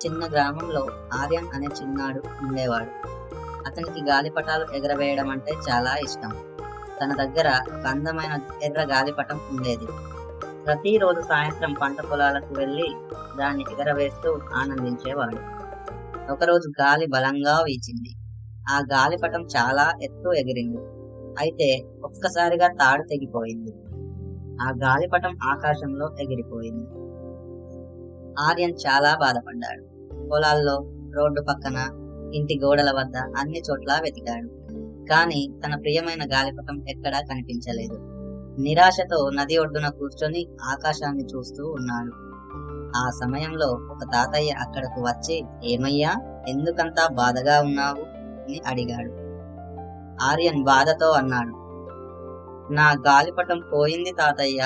చిన్న గ్రామంలో ఆర్యన్ అనే చిన్నాడు ఉండేవాడు. అతనికి గాలిపటాలు ఎగరవేయడం అంటే చాలా ఇష్టం. తన దగ్గర ఒక అందమైన ఎర్ర గాలిపటం ఉండేది. ప్రతిరోజు సాయంత్రం పంట పొలాలకు వెళ్ళి దాన్ని ఎగరవేస్తూ ఆనందించేవాడు. ఒకరోజు గాలి బలంగా వీచింది. ఆ గాలిపటం చాలా ఎత్తు ఎగిరింది. అయితే ఒక్కసారిగా తాడు తెగిపోయింది. ఆ గాలిపటం ఆకాశంలో ఎగిరిపోయింది. ఆర్యన్ చాలా బాధపడ్డాడు. పొలాల్లో, రోడ్డు పక్కన, ఇంటి గోడల వద్ద అన్ని చోట్ల వెతికాడు. కానీ తన ప్రియమైన గాలిపటం ఎక్కడా కనిపించలేదు. నిరాశతో నది ఒడ్డున కూర్చొని ఆకాశాన్ని చూస్తూ ఉన్నాడు. ఆ సమయంలో ఒక తాతయ్య అక్కడకు వచ్చి, "ఏమయ్యా, ఎందుకంతా బాధగా ఉన్నావు?" అని అడిగాడు. ఆర్యన్ బాధతో అన్నాడు, "నా గాలిపటం పోయింది తాతయ్య.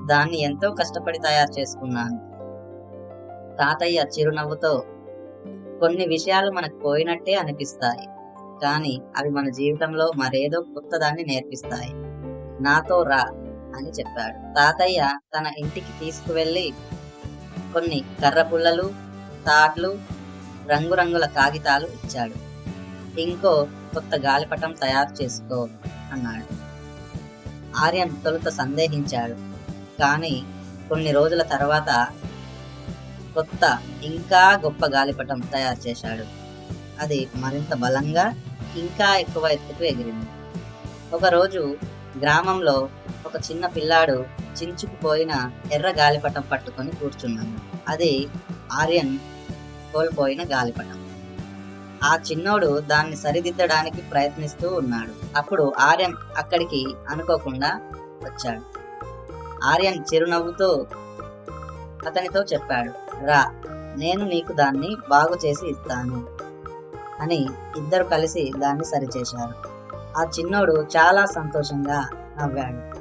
దాన్ని ఎంతో కష్టపడి తయారు చేసుకున్నాను." తాతయ్య చిరునవ్వుతో, "కొన్ని విషయాలు మనకు పోయినట్టే అనిపిస్తాయి, కానీ అవి మన జీవితంలో మరేదో కొత్తదాన్ని నేర్పిస్తాయి. నాతో రా" అని చెప్పాడు. తాతయ్య తన ఇంటికి తీసుకువెళ్ళి కొన్ని కర్ర పుల్లలు, తాడ్లు, రంగురంగుల కాగితాలు ఇచ్చాడు. "ఇంకో కొత్త గాలిపటం తయారు చేసుకో" అన్నాడు. ఆర్యన్ తొలుత సందేహించాడు. కానీ కొన్ని రోజుల తర్వాత కొత్త, ఇంకా గొప్ప గాలిపటం తయారు చేశాడు. అది మరింత బలంగా, ఇంకా ఎక్కువ ఎత్తుకు ఎగిరింది. ఒకరోజు గ్రామంలో ఒక చిన్న పిల్లాడు చించుకుపోయిన ఎర్ర గాలిపటం పట్టుకొని కూర్చున్నాడు. అది ఆర్యన్ కోల్పోయిన గాలిపటం. ఆ చిన్నోడు దాన్ని సరిదిద్దడానికి ప్రయత్నిస్తూ ఉన్నాడు. అప్పుడు ఆర్యన్ అక్కడికి అనుకోకుండా వచ్చాడు. ఆర్యన్ చిరునవ్వుతో అతనితో చెప్పాడు, "రా, నేను నీకు దాన్ని బాగు చేసి ఇస్తాను" అని. ఇద్దరు కలిసి దాన్ని సరిచేశారు. ఆ చిన్నోడు చాలా సంతోషంగా నవ్వాడు.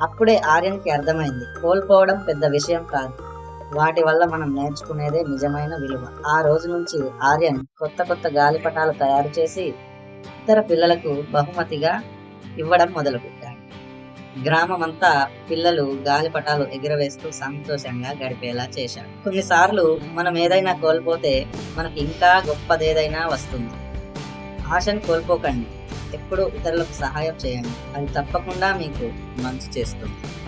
అప్పుడే ఆర్యన్కి అర్థమైంది, కోల్పోవడం పెద్ద విషయం కాదు, వాటి వల్ల మనం నేర్చుకునేదే నిజమైన విలువ. ఆ రోజు నుంచి ఆర్యన్ కొత్త కొత్త గాలిపటాలు తయారు చేసి ఇతర పిల్లలకు బహుమతిగా ఇవ్వడం మొదలుపెట్టాడు. గ్రామమంతా పిల్లలు గాలిపటాలు ఎగురవేస్తూ సంతోషంగా గడిపేలా చేశాడు. కొన్నిసార్లు మనం ఏదైనా కోల్పోతే మనకి ఇంకా గొప్పదేదైనా వస్తుంది. ఆశను కోల్పోకండి. ఎప్పుడూ ఇతరులకు సహాయం చేయండి. అది తప్పకుండా మీకు మంచి చేస్తుంది.